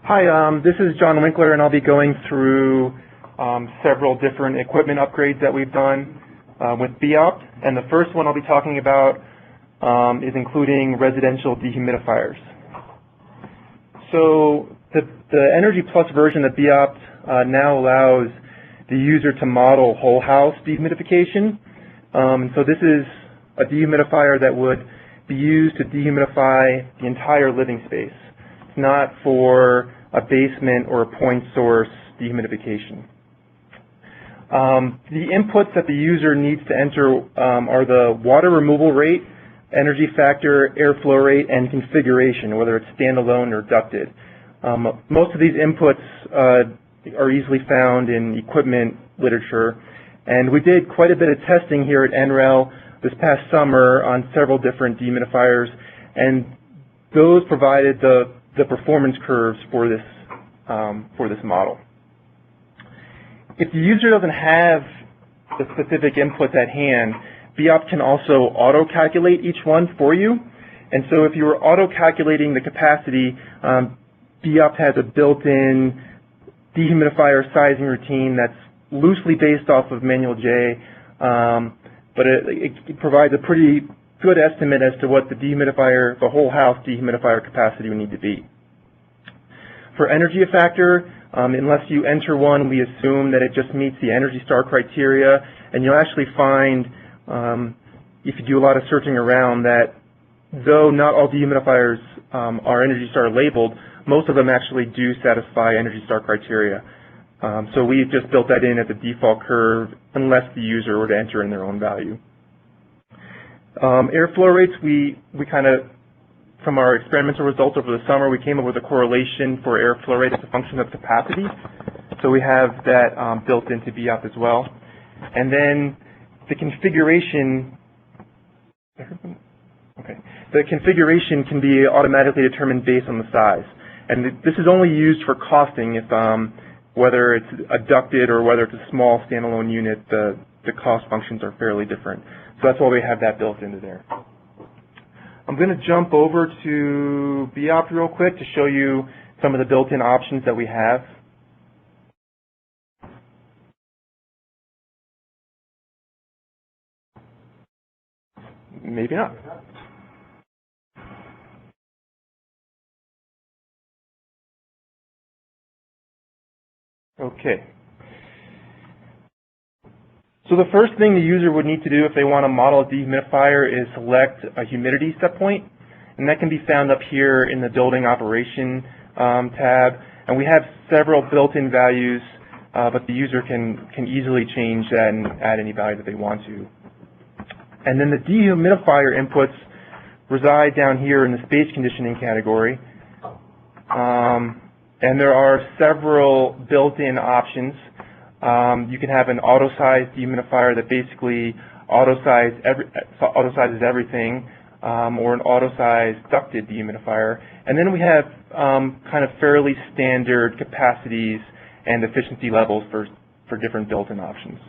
Hi, this is John Winkler, and I'll be going through several different equipment upgrades that we've done with BEopt. And the first one I'll be talking about is including residential dehumidifiers. So the Energy Plus version of BEopt now allows the user to model whole house dehumidification. So this is a dehumidifier that would be used to dehumidify the entire living space. It's not for a basement or a point source dehumidification. The inputs that the user needs to enter are the water removal rate, energy factor, airflow rate, and configuration, whether it's standalone or ducted. Most of these inputs are easily found in equipment literature, and we did quite a bit of testing here at NREL this past summer on several different dehumidifiers, and those provided the performance curves for this model. If the user doesn't have the specific inputs at hand, BEopt can also auto-calculate each one for you. And so if you were auto-calculating the capacity, BEopt has a built-in dehumidifier sizing routine that's loosely based off of Manual J, but it provides a pretty good estimate as to what the dehumidifier, the whole house dehumidifier capacity would need to be. For energy factor, unless you enter one, we assume that it just meets the Energy Star criteria, and you'll actually find, if you do a lot of searching around, that though not all dehumidifiers are Energy Star labeled, most of them actually do satisfy Energy Star criteria. So we've just built that in as a default curve unless the user were to enter in their own value. Airflow rates, we kind of, from our experimental results over the summer, we came up with a correlation for airflow rate as a function of capacity. So we have that built into BEopt as well. And then the configuration, the configuration can be automatically determined based on the size. And this is only used for costing if whether it's a ducted or whether it's a small standalone unit, the cost functions are fairly different. So that's why we have that built into there. I'm going to jump over to BEopt real quick to show you some of the built-in options that we have. Maybe not. Okay. So the first thing the user would need to do if they want to model a dehumidifier is select a humidity set point, and that can be found up here in the building operation tab. And we have several built-in values, but the user can easily change that and add any value that they want to. And then the dehumidifier inputs reside down here in the space conditioning category. And there are several built-in options. You can have an auto-size dehumidifier that basically auto-sizes everything, or an auto-size ducted dehumidifier. And then we have kind of fairly standard capacities and efficiency levels for different built-in options.